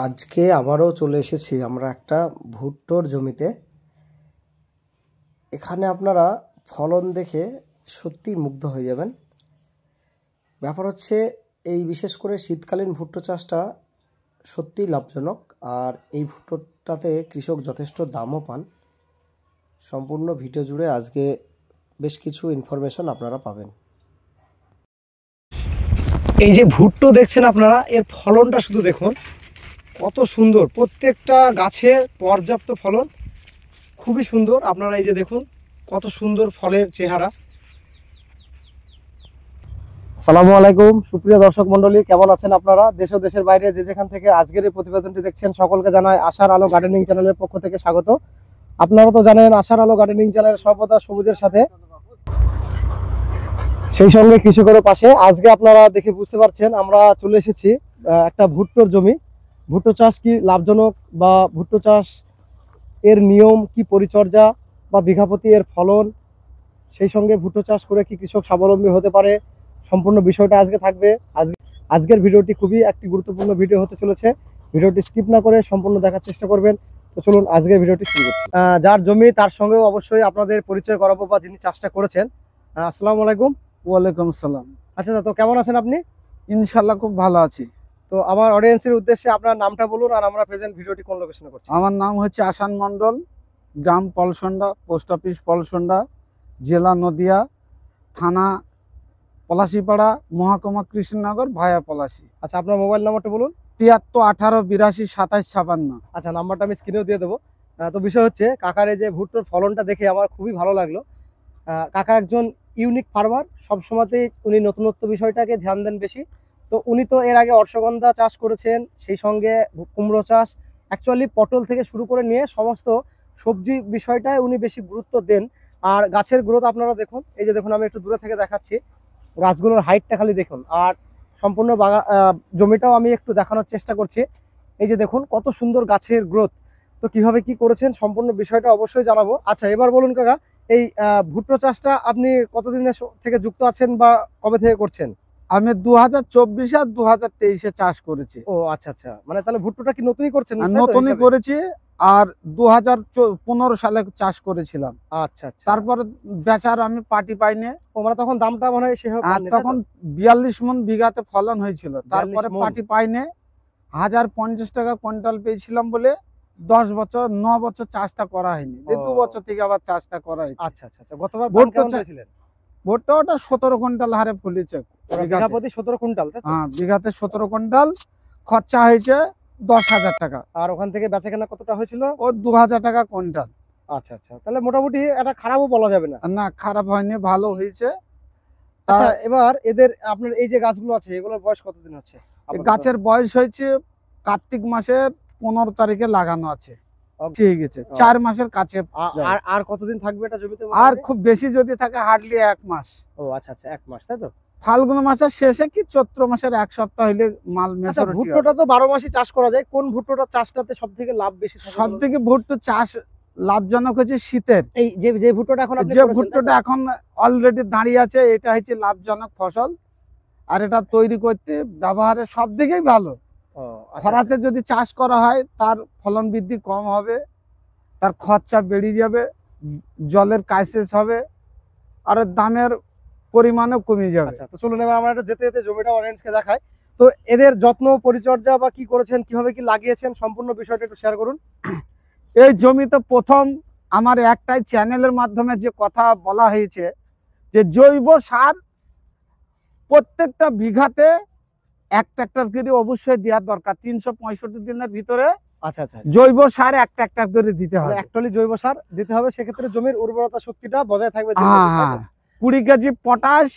আজকে আবারও চলে এসেছি আমরা একটা ভুট্টোর জমিতে। এখানে আপনারা ফলন দেখে সত্যি মুগ্ধ হয়ে যাবেন। ব্যাপার হচ্ছে এই বিশেষ করে শীতকালীন ভুট্টো চাষটা সত্যিই লাভজনক, আর এই ভুট্টোটাতে কৃষক যথেষ্ট দামও পান। সম্পূর্ণ ভিডিও জুড়ে আজকে বেশ কিছু ইনফরমেশন আপনারা পাবেন। এই যে ভুট্টো দেখছেন আপনারা, এর ফলনটা শুধু দেখুন কত সুন্দর, প্রত্যেকটা গাছে পর্যাপ্ত ফলন, খুবই সুন্দর। আপনারা এই যে দেখুন কত সুন্দর ফলের চেহারা। আসসালামু আলাইকুম সুপ্রিয় দর্শক মন্ডলী, কেমন আছেন আপনারা? দেশ ও দেশের বাইরে যে যেখান থেকে আজকের এই প্রতিবেদনটি দেখছেন সকলকে জানাই আশার আলো গার্ডেনিং চ্যানেলের পক্ষ থেকে স্বাগত। আপনারা তো জানেন আশার আলো গার্ডেনিং চ্যানেল সর্বদা সবুজের সাথে, সেই সঙ্গে কৃষকের পাশে। আজকে আপনারা দেখে বুঝতে পারছেন আমরা চলে এসেছি একটা ভুট্টোর জমি। ভুট্টো চাষ কি লাভজনক, বা ভুট্টো চাষ এর নিয়ম কি, পরিচর্যা বা বিঘাপতি এর ফলন, সেই সঙ্গে ভুট্টো চাষ করে কি কৃষক স্বাবলম্বী হতে পারে, সম্পূর্ণ বিষয়টা আজকে থাকবে। আজকের ভিডিওটি খুবই একটি গুরুত্বপূর্ণ ভিডিও হতে চলেছে। ভিডিওটি স্কিপ না করে সম্পূর্ণ দেখার চেষ্টা করবেন। তো চলুন আজকের ভিডিওটি শুরু করছি। যার জমি তার সঙ্গেও অবশ্যই আপনাদের পরিচয় করাবো, বা যিনি চাষটা করেছেন। আসসালামু আলাইকুম। ওয়ালাইকুম আসসালাম। আচ্ছা, তো কেমন আছেন আপনি? ইনশাআল্লাহ খুব ভালো আছি। তো আমার অডিয়েন্সের উদ্দেশ্যে আপনার নামটা বলুন, আর আমরা প্রেজেন্ট ভিডিওটি কোন লোকেশনে করছি। আমার নাম হচ্ছে আসান মন্ডল, গ্রাম পলসন্ডা, পোস্ট অফিস পলসন্ডা, জেলা নদিয়া, থানা পলাশিপাড়া, মহকুমা কৃষ্ণনগর, ভায়া পলাশি। আচ্ছা, আপনার মোবাইল নাম্বারটা বলুন। 73 18 82 27 56। আচ্ছা, নাম্বারটা আমি স্ক্রিনেও দিয়ে দেবো। তো বিষয় হচ্ছে কাকার এই যে ভুট্টোর ফলনটা দেখে আমার খুবই ভালো লাগলো। কাকা একজন ইউনিক ফার্মার, সবসময়তেই উনি নতুনত্ব বিষয়টাকে ধ্যান দেন বেশি। তো উনি তো এর আগে অর্শগন্ধা চাষ করেছেন, সেই সঙ্গে কুমড়ো চাষ, অ্যাকচুয়ালি পটল থেকে শুরু করে নিয়ে সমস্ত সবজি বিষয়টায় উনি বেশি গুরুত্ব দেন। আর গাছের গ্রোথ আপনারা দেখুন, এই যে দেখুন আমি একটু দূরে থেকে দেখাচ্ছি, গাছগুলোর হাইটটা খালি দেখুন। আর সম্পূর্ণ জমিটাও আমি একটু দেখানোর চেষ্টা করছি। এই যে দেখুন কত সুন্দর গাছের গ্রোথ। তো কিভাবে কি করেছেন সম্পূর্ণ বিষয়টা অবশ্যই জানাবো। আচ্ছা, এবার বলুন কাকা, এই ভুট্টো চাষটা আপনি কতদিনের থেকে যুক্ত আছেন, বা কবে থেকে করছেন? আমি 2024 আর 2023 চাষ করেছি। ও আচ্ছা আচ্ছা, মানে তাহলে ভুট্টোটা কি নতুনই করছেন? নতুনই করেছি, আর 2015 সালে চাষ করেছিলাম। আচ্ছা আচ্ছা, তারপর বেচার আমি পার্টি পাইনি। ও মানে তখন দামটা মনে হয় সেভাবে পাননি, তখন 42 মণ বিঘাতে ফলন হয়েছিল। তারপরে 42 মণ। পার্টি পাইনি, 1050 টাকা কুইন্টাল পেয়েছিলাম বলে 9 বছর চাষটা করা হয়নি। 2 বছর থেকে আবার চাষটা করা হয়েছে। আচ্ছা আচ্ছা আচ্ছা, গতবার ভুট্টো কেমন পেয়েছিলেন? ভুট্টো ওটা 17 কুইন্টাল হারে ফলেছে। বিঘা প্রতি 17 কুইন্টাল, তাই তো? হ্যাঁ, বিঘাতে 17 কুইন্টাল, খরচা হয়েছে 10,000 টাকা। আর ওখান থেকে বেচাকেনা কতটা হয়েছিল? ও 2000 টাকা কুইন্টাল। আচ্ছা আচ্ছা, তাহলে মোটামুটি এটা খারাপও বলা যাবে না। না, খারাপ হয়নি, ভালো হয়েছে। আচ্ছা, এবার এদের আপনার এই যে গাছগুলো আছে এগুলোর বয়স কতদিন হচ্ছে? গাছের বয়স হয়েছে কার্তিক মাসের 15 তারিখে লাগানো আছে, ঠিক আছে, 4 মাসের কাছে। আর কতদিন থাকবে এটা জমিতে? আর খুব বেশি যদি থাকে হার্ডলি 1 মাস। ও আচ্ছা আচ্ছা, 1 মাস, তাই তো? ফাল্গুন মাসের শেষে কি চৈত্র মাসের 1 সপ্তাহ হইলে মাল আচ্ছা, মেচুরিটি। ভুট্টোটা তো 12 মাসই চাষ করা যায়, কোন ভুট্টোটা চাষটাতে সবথেকে লাভ বেশি থাকে? সবথেকে ভুট্টো চাষ লাভজনক হচ্ছে শীতের। এই যে ভুট্টোটা এখন আপনি যে করেছেন, ভুট্টোটা এখন অলরেডি দাঁড়িয়ে আছে, এটা হচ্ছে লাভজনক ফসল। আর এটা তৈরি করতে ব্যবহারে সব দিকেই ভালো। খরাতে যদি চাষ করা হয় তার ফলন বৃদ্ধি কম হবে, তার খরচা বেড়ে যাবে, জলের ক্রাইসিস হবে, আর দামের পরিমাণও কমে যাবে। আচ্ছা, তো চলুন এবার আমরা একটু যেতে যেতে জমিটা অরেঞ্জকে দেখাই। তো এদের যত্ন পরিচর্যা বা কি করেছেন, কিভাবে কি লাগিয়েছেন, সম্পূর্ণ বিষয়টা একটু শেয়ার করুন। এই জমিতে প্রথম আমার একটাই চ্যানেলের মাধ্যমে যে কথা বলা হয়েছে যে জৈব সার প্রত্যেকটা বিঘাতে 1 ট্রাক্টর করে অবশ্যই দেওয়ার দরকার। 365 দিনের ভিতরে আচ্ছা আচ্ছা, জৈব সার 1 ট্রাক্টর করে দিতে হবে। একচুয়ালি জৈব সার দিতে হবে, সেক্ষেত্রে জমির উর্বরতা শক্তিটা বজায় থাকবে। 20 কেজি পটাশ,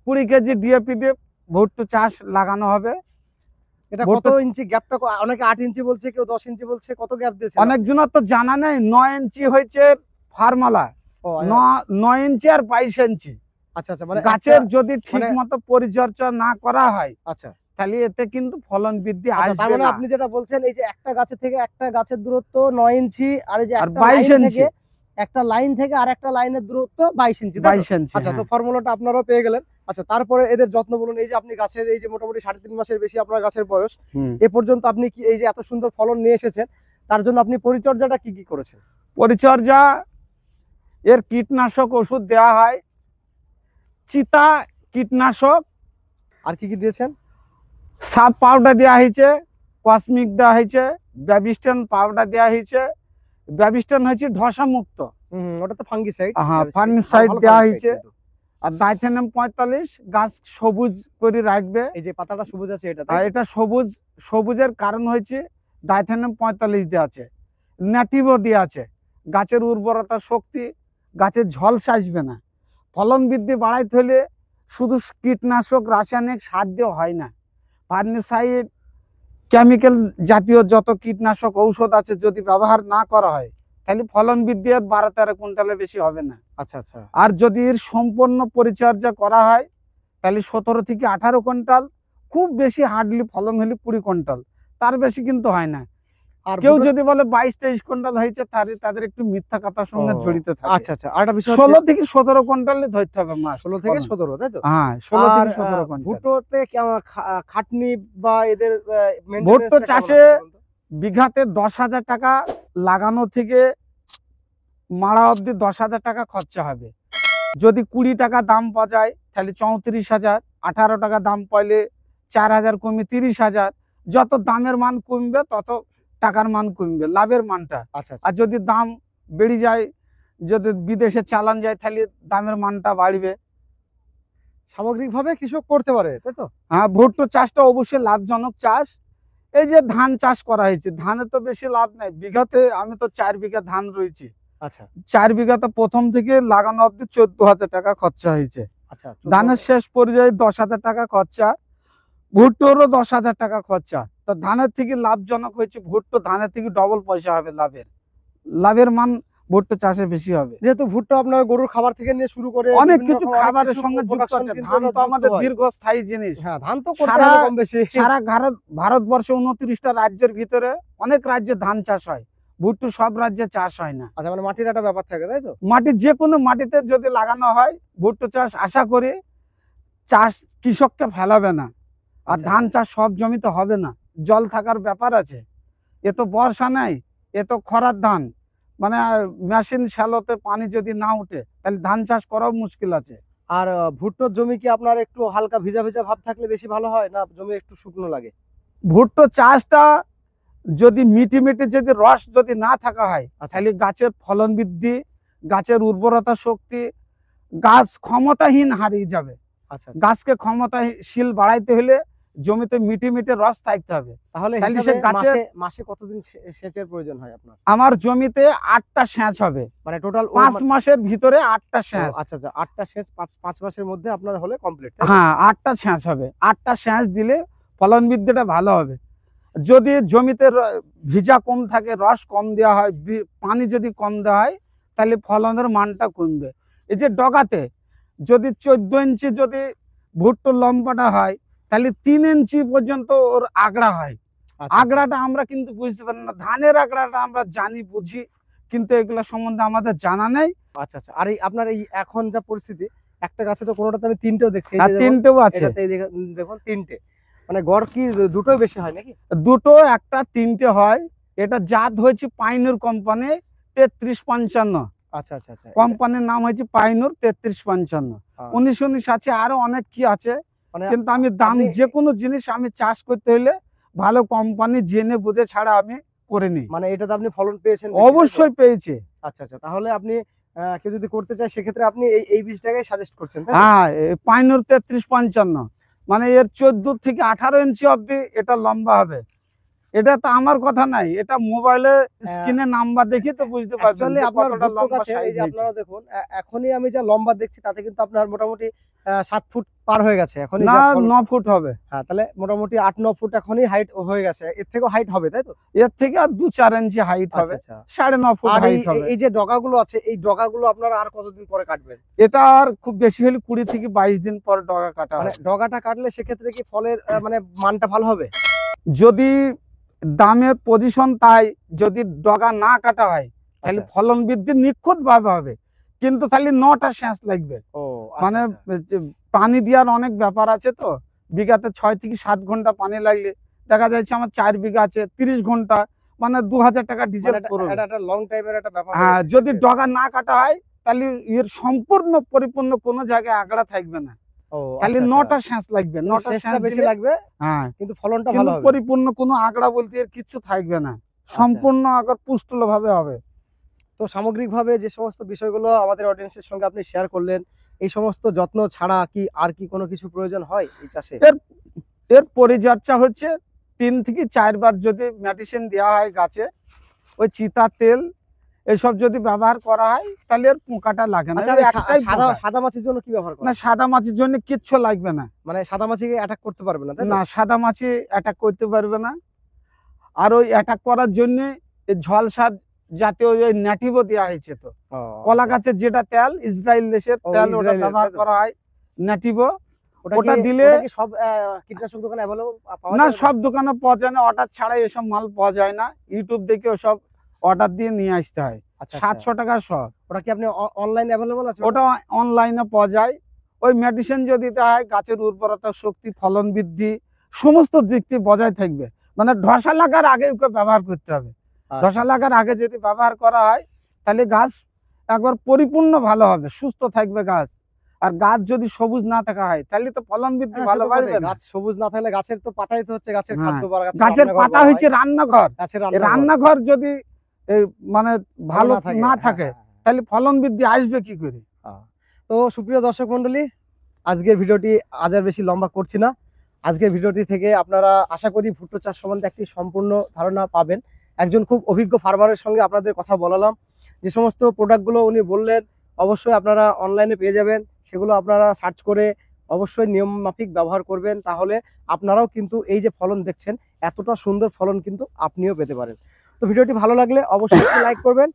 20 কেজি ডিএপি দিয়ে ভুট্টো চাষ লাগানো হবে। এটা কত ইঞ্চি গ্যাপটা? অনেকে 8 ইঞ্চি বলছে, কেউ 10 ইঞ্চি বলছে, কত গ্যাপ দিয়েছে? অনেকজনের তো জানা নেই। 9 ইঞ্চি হয়েছে ফার্মালা, 9 ইঞ্চি আর 22 ইঞ্চি। আচ্ছা আচ্ছা, মানে গাছের যদি ঠিক মতো পরিচর্যা না করা হয়, আচ্ছা, তাহলে এতে কিন্তু ফলন বৃদ্ধি আসবে তার মানে না। আপনি যেটা বলছেন, এই যে একটা গাছের থেকে একটা গাছের দূরত্ব 9 ইঞ্চি, আর এই যে একটা 22 লাইন ইঞ্চি, থেকে একটা লাইন থেকে আর একটা লাইনের দূরত্ব 22 ইঞ্চি। 22 ইঞ্চি। আচ্ছা, তো ফর্মুলাটা আপনারাও পেয়ে গেলেন। আচ্ছা, তারপরে এদের যত্ন বলুন। এই যে আপনি গাছের এই যে মোটামুটি 3.5 মাসের বেশি আপনার গাছের বয়স, এ পর্যন্ত আপনি কি এই যে এত সুন্দর ফলন নিয়ে এসেছেন, তার জন্য আপনি পরিচর্যাটা কি কি করেছেন? পরিচর্যা, এর কীটনাশক ওষুধ দেওয়া হয়, চিতা কীটনাশক। আর কি কি দিয়েছেন? সাপ পাউডার দেওয়া হয়েছে, কসমিক দেওয়া হয়েছে, ব্যাবিস্টন পাউডার দেওয়া হয়েছে। ব্যাবিস্টন হচ্ছে ধসা মুক্ত, ওটা তো ফাঙ্গিসাইড। হ্যাঁ ফাঙ্গিসাইড দেওয়া হয়েছে। আর ডাইথেনিয়াম 45 গাছ সবুজ করে রাখবে। এই যে পাতাটা সবুজ আছে এটা, আর এটা সবুজের কারণ হয়েছে ডাইথেনিয়াম 45 দেওয়া আছে, ন্যাটিভও দেওয়া আছে। গাছের উর্বরতা শক্তি, গাছের ঝলসা আসবে না। ফলন বৃদ্ধি বাড়াইতে হলে শুধু কীটনাশক রাসায়নিক সার দিয়ে হয় না, ফার্নিসাইড কেমিক্যাল জাতীয় যত কীটনাশক ঔষধ আছে যদি ব্যবহার না করা হয় তাহলে ফলন বৃদ্ধি 12-13 কুইন্টালের বেশি হবে না। আচ্ছা আচ্ছা। আর যদি এর সম্পূর্ণ পরিচর্যা করা হয় তাহলে 17 থেকে 18 কুইন্টাল, খুব বেশি হার্ডলি ফলন হলে 20 কুইন্টাল, তার বেশি কিন্তু হয় না। আর কেউ যদি বলে 22-23 কুইন্টাল হয়েছে তাদের একটু মিথ্যা কথার সঙ্গে জড়িত থাকে। আচ্ছা আচ্ছা। আরেকটা বিষয় 16 থেকে 17 কুইন্টালে ধরতে হবে মাস। 16 থেকে 17, তাই তো? হ্যাঁ 16 থেকে 17 কুইন্টাল। ভুট্টোতে খাটনি বা এদের ভুট্টো চাষে বিঘাতে 10,000 টাকা লাগানো থেকে মারা অবধি 10,000 টাকা খরচা হবে। যদি 20 টাকা দাম পাওয়া যায় তাহলে 34,000, 18 টাকা দাম পাইলে 4,000 কমে 30,000। যত দামের মান কমবে তত টাকার মান কমবে, লাভের মানটা। আচ্ছা। আর যদি দাম বেড়ে যায়, যদি বিদেশে চালান যায় তাহলে দামের মানটা বাড়বে। সামগ্রিকভাবে কৃষক করতে পারে, তাই তো? হ্যাঁ, ভুট্টো চাষটা অবশ্যই লাভজনক চাষ। এই যে ধান চাষ করা হয়েছে, ধানে তো বেশি লাভ নাই। বিঘাতে আমি তো 4 বিঘা ধান রয়েছে। আচ্ছা। 4 বিঘাতে প্রথম থেকে লাগানো অব্দি 14,000 টাকা খরচা হয়েছে। আচ্ছা। ধানের শেষ পর্যায়ে 10,000 টাকা খরচা, ভুট্টোরও 10,000 টাকা খরচা। তো ধানের থেকে লাভজনক হয়েছে ভুট্টো, ধানের থেকে ডবল পয়সা হবে লাভের মান ভুট্টো চাষে বেশি হবে। যেহেতু ভুট্টো আপনার গরুর খাবার থেকে নিয়ে শুরু করে অনেক কিছু খাবারের সঙ্গে যুক্ত আছে। ধান তো আমাদের দীর্ঘস্থায়ী জিনিস। হ্যাঁ, ধান তো করতে হবে কম বেশি। সারা ভারতবর্ষে 29টা রাজ্যের ভিতরে অনেক রাজ্যে ধান চাষ হয়, ভুট্টো সব রাজ্যে চাষ হয় না। আচ্ছা, মানে মাটির একটা ব্যাপার থাকে, তাই তো? মাটির যে কোনো মাটিতে যদি লাগানো হয় ভুট্টো চাষ, আশা করি চাষ কৃষককে ফেলাবে না। আর ধান চাষ সব জমিতে হবে না, জল থাকার ব্যাপার আছে। এ তো বর্ষা নাই, এ তো খরার ধান, মানে মেশিন শ্যালোতে পানি যদি না উঠে তাহলে ধান চাষ করাও মুশকিল আছে। আর ভুট্টোর জমি কি আপনার একটু হালকা ভিজা ভিজা ভাব থাকলে বেশি ভালো হয়, না জমি একটু শুকনো লাগে? ভুট্টো চাষটা যদি মিটি যদি রস যদি না থাকা হয় তাহলে গাছের ফলন বৃদ্ধি, গাছের উর্বরতা শক্তি, গাছ ক্ষমতাহীন হারিয়ে যাবে। আচ্ছা। গাছকে ক্ষমতাশীল বাড়াইতে হলে জমিতে মিটি রস থাকতে হবে। তাহলে মাসে কতদিন সেচের প্রয়োজন হয় আপনার? আমার জমিতে 8টা সেচ হবে, মানে টোটাল 5 মাসের ভিতরে 8টা সেচ। আচ্ছা আচ্ছা, 8টা সেচ 5 মাসের মধ্যে আপনার হলে কমপ্লিট। হ্যাঁ, 8টা সেচ হবে। 8টা সেচ দিলে ফলন বৃদ্ধিটা ভালো হবে। যদি জমিতে ভিজা কম থাকে, রস কম দেওয়া হয়, পানি যদি কম দেওয়া হয় তাহলে ফলনের মানটা কমবে। এই যে ডগাতে যদি 14 ইঞ্চি যদি ভুট্টো লম্বাটা হয় তাহলে 3 ইঞ্চি পর্যন্ত ওর আগড়া হয়। আগড়াটা আমরা কিন্তু বুঝতে পারি না। ধানের আগড়াটা আমরা জানি বুঝি, কিন্তু এগুলো সম্বন্ধে আমাদের জানা নেই। আচ্ছা আচ্ছা। আর এই আপনার এই এখন যা পরিস্থিতি, একটা গাছে তো কোনোটাতে আমি 3টেও দেখছি। আর 3টেও আছে, দেখুন 3টে, মানে গড় কি দুটোই বেশি হয় নাকি? দুটো, একটা 3টে হয়। এটা জাত হয়েছে পাইনুর কোম্পানি 3355। আচ্ছা আচ্ছা আচ্ছা। কোম্পানির নাম হয়েছে পাইনুর 3355। 19 আছে, আরো অনেক কি আছে, কিন্তু আমি দাম যে কোনো জিনিস আমি চাষ করতে হলে ভালো কোম্পানি জেনে বুঝে ছাড়া আমি করিনি। মানে এটাতে আপনি ফলন পেয়েছেন? অবশ্যই পেয়েছে। আচ্ছা আচ্ছা। তাহলে আপনি কেউ যদি করতে চায় সেক্ষেত্রে আপনি এই বীজটাকে সাজেস্ট করছেন? হ্যাঁ, পাইনুর 3355, মানে এর 14 থেকে 18 ইঞ্চি অবধি এটা লম্বা হবে। এটা তো আমার কথা নাই, এটা মোবাইলে স্ক্রিনে নাম্বার দেখি তো বুঝতে পারছেন যে কতটা লম্বা সাইজ হয়েছে। আপনারা দেখুন, এখনই আমি যা লম্বা দেখছি তাতে কিন্তু আপনার মোটামুটি 7 ফুট পার হয়ে গেছে। এখনই না, 9 ফুট হবে। হ্যাঁ, তাহলে মোটামুটি 8-9 ফুট এখনই হাইট হয়ে গেছে। এর থেকেও হাইট হবে, তাই তো? এর থেকে আর 2-4 ইঞ্চি হাইট হবে, 9.5 ফুট হাইট হবে। এই যে ডগাগুলো আছে, এই ডগাগুলো আপনারা আর কতদিন পরে কাটবেন? এটা আর খুব বেশি হলে 20 থেকে 22 দিন পর ডগা কাটা হবে। ডগাটা কাটলে সেক্ষেত্রে কি ফলের মানে মানটা ভালো হবে? যদি দামের পজিশন তাই, যদি ডগা না কাটা হয় তাহলে ফলন বৃদ্ধি নিখুঁত ভাবে হবে, কিন্তু তাহলে 9টা সেচ লাগবে। ও মানে পানি দেওয়ার অনেক ব্যাপার আছে, তো বিঘাতে 6 থেকে 7 ঘন্টা পানি লাগলে দেখা যাচ্ছে আমার 4 বিঘা আছে, 30 ঘন্টা, মানে 2000 টাকা ডিজেল পড়বে। এটা একটা লং টাইমের একটা ব্যাপার। হ্যাঁ, যদি ডগা না কাটা হয় তাহলে এর সম্পূর্ণ পরিপূর্ণ কোনো জায়গায় আগড়া থাকবে না, তাহলে 9টা সেচ লাগবে, 9টা সেচ বেশি লাগবে। হ্যাঁ, কিন্তু ফলনটা ভালো কিন্তু হবে। পরিপূর্ণ কোনো আগড়া বলতে এর কিছু থাকবে না, সম্পূর্ণ আগর পুষ্টল ভাবে হবে। তো সামগ্রিকভাবে যে সমস্ত বিষয়গুলো আমাদের অডিয়েন্সের সঙ্গে আপনি শেয়ার করলেন, এই সমস্ত যত্ন ছাড়া কি আর কি কোনো কিছু প্রয়োজন হয় এই চাষে? এর পরিচর্যা হচ্ছে 3 থেকে 4 বার যদি মেডিসিন দেওয়া হয় গাছে, ওই চিতা তেল এসব যদি ব্যবহার করা হয় তাহলে এর পোকাটা লাগে না। সাদা মাছির জন্য কি ব্যবহার করা? না, সাদা মাছির জন্য কিচ্ছু লাগবে না, মানে সাদা মাছিকে অ্যাটাক করতে পারবে না, তাই না, সাদা মাছি অ্যাটাক করতে পারবে না। আর ওই অ্যাটাক করার জন্য ঝলসার জাতীয় ওই নেটিভও দেওয়া হয়েছে। তো কলা গাছের যেটা তেল, ইসরায়েল দেশের তেল, ওটা ব্যবহার করা হয়, নেটিভও। ওটা দিলে সব কীটনাশক দোকানে অ্যাভেলেবল পাওয়া যায় না, সব দোকানে পাওয়া যায় না, অর্ডার ছাড়াই এসব মাল পাওয়া যায় না, ইউটিউব দেখে ওসব অর্ডার দিয়ে নিয়ে আসতে হয়। 700 টাকা সব। ওটা কি আপনি অনলাইনে অ্যাভেলেবল আছে? ওটা অনলাইনে পাওয়া যায়। ওই মেডিসিন যদি দেওয়া হয় গাছের উর্বরতা শক্তি, ফলন বৃদ্ধি সমস্ত দিক থেকে বজায় থাকবে। মানে ধসা লাগার আগে ওকে ব্যবহার করতে হবে। ধসা লাগার আগে যদি ব্যবহার করা হয় তাহলে গাছ একবার পরিপূর্ণ ভালো হবে, সুস্থ থাকবে গাছ। আর গাছ যদি সবুজ না থাকা হয় তাহলে তো ফলন বৃদ্ধি ভালো বাড়বে না। গাছ সবুজ না থাকলে গাছের তো পাতাই তো হচ্ছে গাছের খাদ্য। গাছের পাতা হচ্ছে রান্নাঘর। রান্নাঘর যদি মানে ভালো না থাকে তাহলে ফলন বৃদ্ধি আসবে কি করে? তো সুপ্রিয় দর্শক মন্ডলী, আজকের ভিডিওটি আজ আর বেশি লম্বা করছি না। আজকের ভিডিওটি থেকে আপনারা আশা করি ভুট্টো চাষ সম্বন্ধে একটি সম্পূর্ণ ধারণা পাবেন। একজন খুব অভিজ্ঞ ফার্মারের সঙ্গে আপনাদের কথা বলালাম। যে সমস্ত প্রোডাক্টগুলো উনি বললেন অবশ্যই আপনারা অনলাইনে পেয়ে যাবেন, সেগুলো আপনারা সার্চ করে অবশ্যই নিয়ম মাফিক ব্যবহার করবেন, তাহলে আপনারাও কিন্তু এই যে ফলন দেখছেন এতটা সুন্দর ফলন কিন্তু আপনিও পেতে পারেন। তো ভিডিওটি ভালো লাগলে অবশ্যই লাইক করবেন।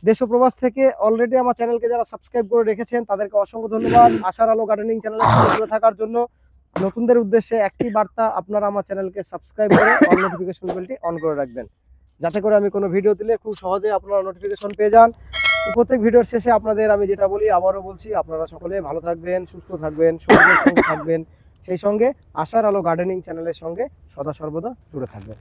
দেশ ও প্রবাস থেকে অলরেডি আমার চ্যানেলকে যারা সাবস্ক্রাইব করে রেখেছেন তাদেরকে অসংখ্য ধন্যবাদ। আশার আলো গার্ডেনিং চ্যানেলের সাথে জুড়ে থাকার জন্য নতুনদের উদ্দেশ্যে একটি বার্তা, আপনারা আমার চ্যানেলকে সাবস্ক্রাইব করে অল নোটিফিকেশন বেলটি অন করে রাখবেন, যাতে করে আমি কোনো ভিডিও দিলে খুব সহজে আপনারা নোটিফিকেশন পেয়ে যান। প্রত্যেক ভিডিওর শেষে আপনাদের আমি যেটা বলি আবারও বলছি, আপনারা সকলে ভালো থাকবেন, সুস্থ থাকবেন, সবুজের সঙ্গে থাকবেন, সেই সঙ্গে আশার আলো গার্ডেনিং চ্যানেলের সঙ্গে সদা সর্বদা জুড়ে থাকবেন।